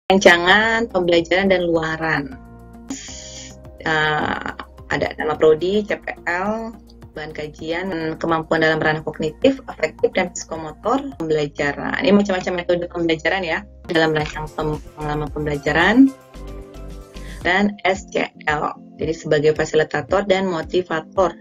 Rancangan pembelajaran dan luaran. Ada nama prodi, CPL, bahan kajian, kemampuan dalam ranah kognitif, afektif, dan psikomotor pembelajaran. Ini macam-macam metode pembelajaran ya, dalam rancang pengalaman pembelajaran. Dan SCL, jadi sebagai fasilitator dan motivator.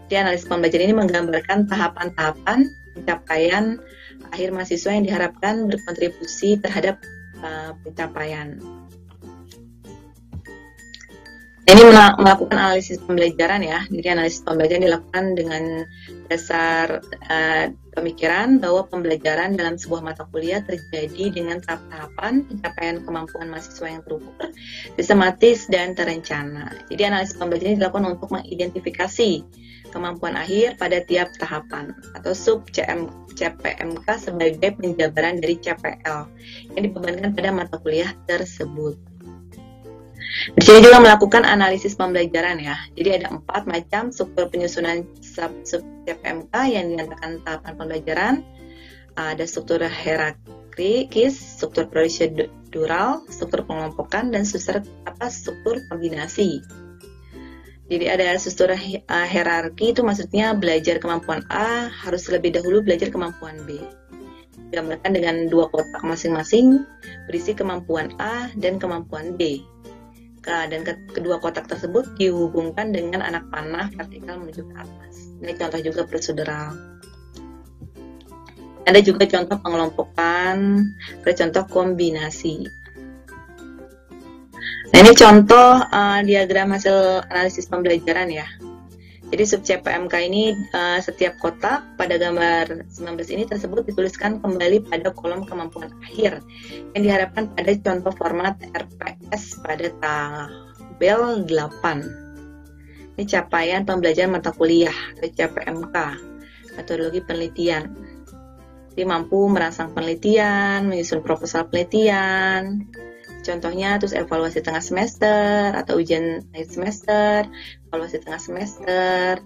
Di analisis pembelajaran ini menggambarkan tahapan-tahapan pencapaian akhir mahasiswa yang diharapkan berkontribusi terhadap pencapaian. Ini melakukan analisis pembelajaran ya. Jadi analisis pembelajaran dilakukan dengan dasar pemikiran bahwa pembelajaran dalam sebuah mata kuliah terjadi dengan tahap-tahapan pencapaian kemampuan mahasiswa yang terukur, sistematis, dan terencana. Jadi analisis pembelajaran ini dilakukan untuk mengidentifikasi kemampuan akhir pada tiap tahapan atau sub CPMK sebagai penjabaran dari CPL yang dibebankan pada mata kuliah tersebut. Di sini juga melakukan analisis pembelajaran ya. Jadi ada 4 macam struktur penyusunan sub CPMK yang dinyatakan tahapan pembelajaran. Ada struktur hierarkis, struktur prosedural, struktur pengelompokan, dan struktur kombinasi. Jadi ada struktur hierarki, itu maksudnya belajar kemampuan A harus lebih dahulu belajar kemampuan B. Digambarkan dengan 2 kotak masing-masing berisi kemampuan A dan kemampuan B. Dan kedua kotak tersebut dihubungkan dengan anak panah vertikal menuju ke atas. Ini contoh juga prosedural. Ada juga contoh pengelompokan, ada contoh kombinasi. Nah, ini contoh diagram hasil analisis pembelajaran ya. Jadi sub CPMK ini setiap kotak pada gambar 19 ini tersebut dituliskan kembali pada kolom kemampuan akhir yang diharapkan pada contoh format RPS pada tabel 8. Ini capaian pembelajaran mata kuliah atau CPMK, metodologi penelitian. Jadi mampu merangsang penelitian, menyusun proposal penelitian. Contohnya terus evaluasi tengah semester atau ujian akhir semester, evaluasi tengah semester,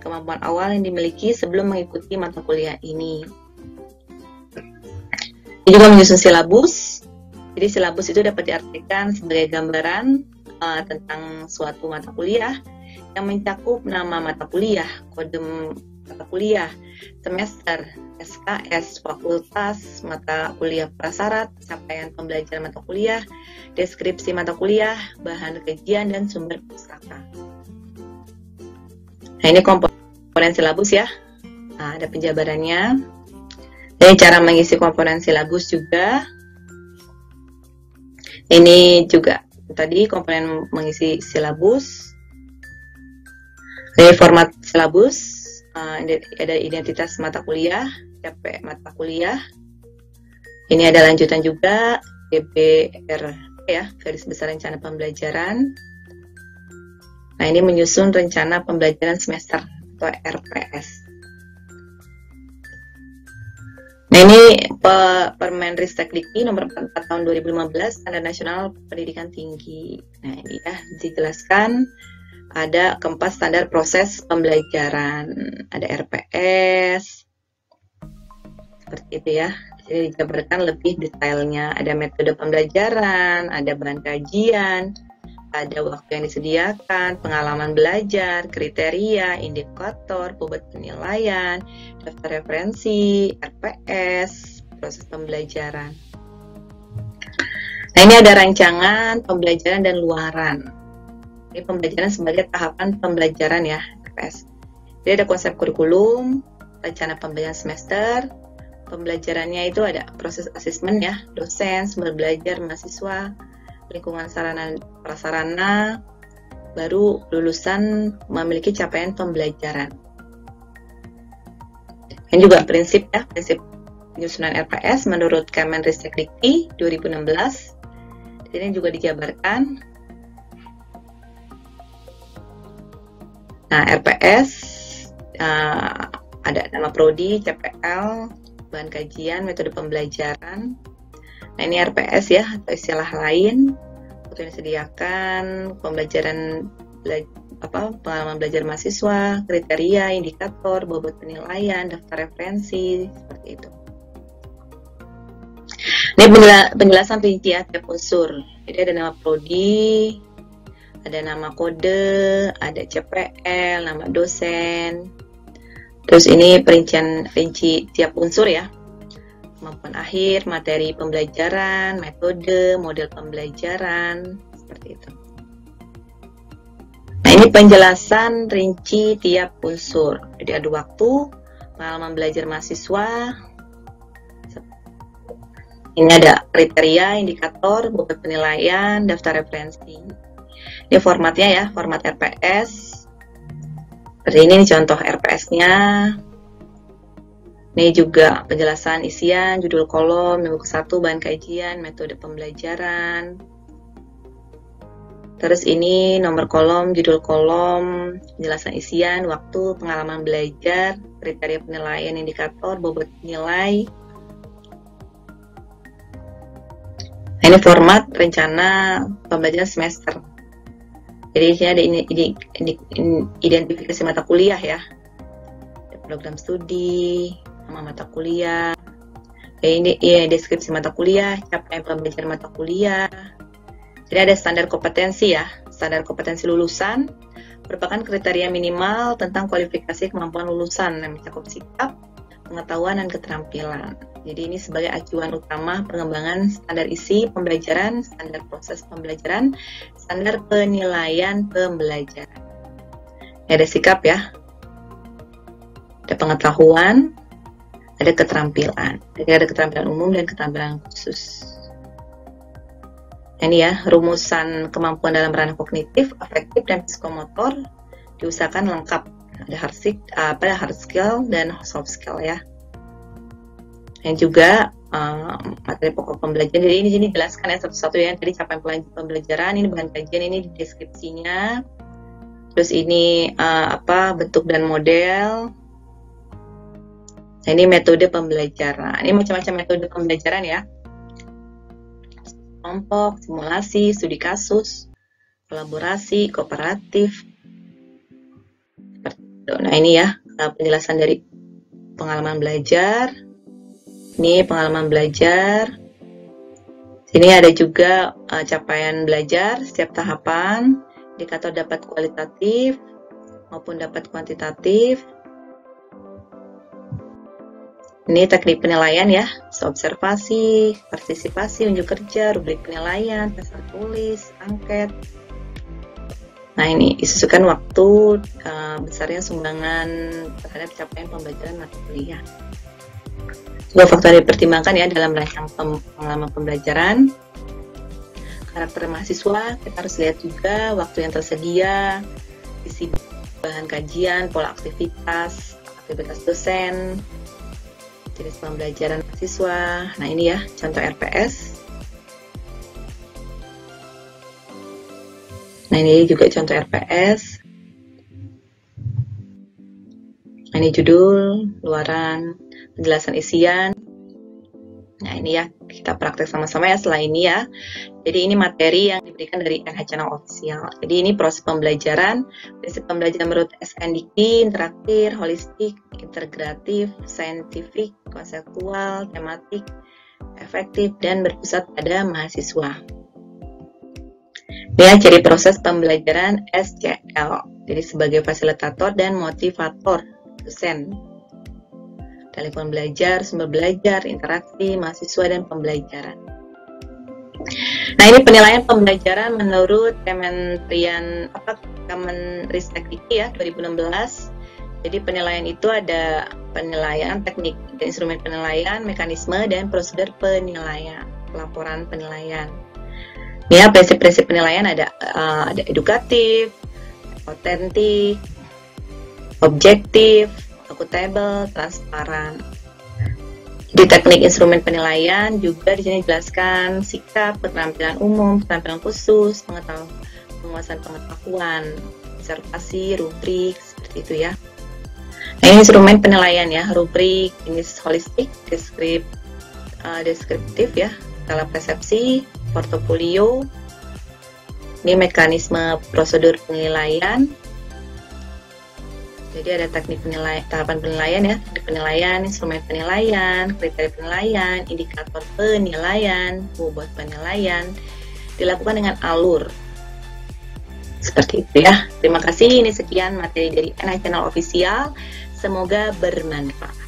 kemampuan awal yang dimiliki sebelum mengikuti mata kuliah ini. Ini juga menyusun silabus. Jadi silabus itu dapat diartikan sebagai gambaran tentang suatu mata kuliah yang mencakup nama mata kuliah, kode mata kuliah, semester, SKS, fakultas, mata kuliah prasyarat, capaian pembelajaran mata kuliah, deskripsi mata kuliah, bahan kajian, dan sumber pustaka. Nah, ini komponen silabus ya. Nah, ada penjabarannya. Ini cara mengisi komponen silabus juga. Ini juga tadi komponen mengisi silabus. Ini format silabus. Ada identitas mata kuliah, CP mata kuliah. Ini ada lanjutan juga, GBR ya, garis besar rencana pembelajaran. Nah, ini menyusun rencana pembelajaran semester atau RPS. Nah, ini Permenristekdikti nomor 4 tahun 2015, Standar Nasional Pendidikan Tinggi. Nah, ini ya dijelaskan. Ada keempat standar proses pembelajaran, ada RPS, seperti itu ya. Jadi dijabarkan lebih detailnya. Ada metode pembelajaran, ada bahan kajian, ada waktu yang disediakan, pengalaman belajar, kriteria, indikator, bobot penilaian, daftar referensi, RPS, proses pembelajaran. Nah, ini ada rancangan pembelajaran dan luaran. Ini pembelajaran sebagai tahapan pembelajaran ya, RPS. Jadi ada konsep kurikulum, rencana pembelajaran semester, pembelajarannya itu ada proses asesmen ya, dosen, sumber belajar, mahasiswa, lingkungan sarana prasarana, baru lulusan memiliki capaian pembelajaran. Ini juga prinsip ya, prinsip penyusunan RPS menurut Kemenristekdikti 2016. Ini juga dijabarkan. Nah, RPS ada nama prodi, CPL, bahan kajian, metode pembelajaran. Nah, ini RPS ya, atau istilah lain, waktu yang disediakan, pembelajaran pengalaman belajar mahasiswa, kriteria, indikator, bobot penilaian, daftar referensi, seperti itu. Ini penjelasan rinci ya tiap unsur. Jadi ada nama prodi, ada nama kode, ada CPL, nama dosen. Terus ini rinci tiap unsur ya. Kemampuan akhir, materi pembelajaran, metode, model pembelajaran, seperti itu. Nah, ini penjelasan rinci tiap unsur. Jadi ada waktu, pengalaman belajar mahasiswa. Ini ada kriteria, indikator, bobot penilaian, daftar referensi. Ini formatnya ya, format RPS. Seperti ini contoh RPS-nya. Ini juga penjelasan isian, judul kolom, buku 1, bahan kajian, metode pembelajaran. Terus ini nomor kolom, judul kolom, penjelasan isian, waktu, pengalaman belajar, kriteria penilaian, indikator, bobot nilai. Nah, ini format rencana pembelajaran semester. Jadi di sini ada identifikasi mata kuliah ya. Ada program studi, nama mata kuliah. Ini ya, deskripsi mata kuliah, capaian pembelajaran mata kuliah. Jadi ada standar kompetensi ya. Standar kompetensi lulusan merupakan kriteria minimal tentang kualifikasi kemampuan lulusan yang mencakup sikap, pengetahuan, dan keterampilan. Jadi ini sebagai acuan utama pengembangan standar isi pembelajaran, standar proses pembelajaran, standar penilaian pembelajaran. Ada sikap ya, ada pengetahuan, ada keterampilan. Jadi ada keterampilan umum dan keterampilan khusus. Ini ya, rumusan kemampuan dalam ranah kognitif, afektif, dan psikomotor diusahakan lengkap. Ada hard skill dan soft skill ya. Yang juga materi pokok pembelajaran. Jadi ini dijelaskan ya satu-satu ya. Tadi capaian pembelajaran, ini bahan kajian, ini deskripsinya. Terus ini bentuk dan model. Nah, ini metode pembelajaran. Ini macam-macam metode pembelajaran ya. Kelompok, simulasi, studi kasus, kolaborasi, kooperatif. Nah ini ya penjelasan dari pengalaman belajar. Ini pengalaman belajar. Sini ada juga capaian belajar setiap tahapan, indikator dapat kualitatif maupun dapat kuantitatif. Ini teknik penilaian ya, observasi, partisipasi, unjuk kerja, rubrik penilaian, tes tertulis, angket. Nah ini disesuaikan waktu besarnya sumbangan terhadap capaian pembelajaran mata kuliah. Dua faktor yang dipertimbangkan ya dalam merancang pengalaman pembelajaran. Karakter mahasiswa, kita harus lihat juga waktu yang tersedia, isi bahan kajian, pola aktivitas dosen, jenis pembelajaran mahasiswa. Nah ini ya contoh RPS. Nah ini juga contoh RPS. Nah, ini judul, luaran, penjelasan isian. Nah ini ya kita praktek sama-sama ya setelah ini ya. Jadi ini materi yang diberikan dari NH Channel Official. Jadi ini proses pembelajaran. Prinsip pembelajaran menurut SNDQ, interaktif, holistik, integratif, saintifik, konseptual, tematik, efektif, dan berpusat pada mahasiswa. Ini ya ciri proses pembelajaran SCL. Jadi sebagai fasilitator dan motivator dosen. Telepon belajar, sumber belajar, interaksi, mahasiswa, dan pembelajaran. Nah ini penilaian pembelajaran menurut Kemenristek ya 2016. Jadi penilaian itu ada penilaian teknik dan instrumen penilaian, mekanisme, dan prosedur penilaian, laporan penilaian. Ya prinsip-prinsip penilaian ada edukatif, otentik, objektif, akuntabel, transparan. Di teknik instrumen penilaian juga di sini dijelaskan sikap, keterampilan umum, keterampilan khusus, penguasaan pengetahuan, observasi, rubrik, seperti itu ya. Nah ini instrumen penilaian ya, rubrik, ini holistik, deskriptif ya, skala persepsi, portofolio. Ini mekanisme prosedur penilaian, Jadi ada teknik tahapan penilaian ya, teknik penilaian, instrumen penilaian, kriteria penilaian, indikator penilaian, bobot penilaian, dilakukan dengan alur. Seperti itu ya. Terima kasih, ini sekian materi dari NI Channel Official. Semoga bermanfaat.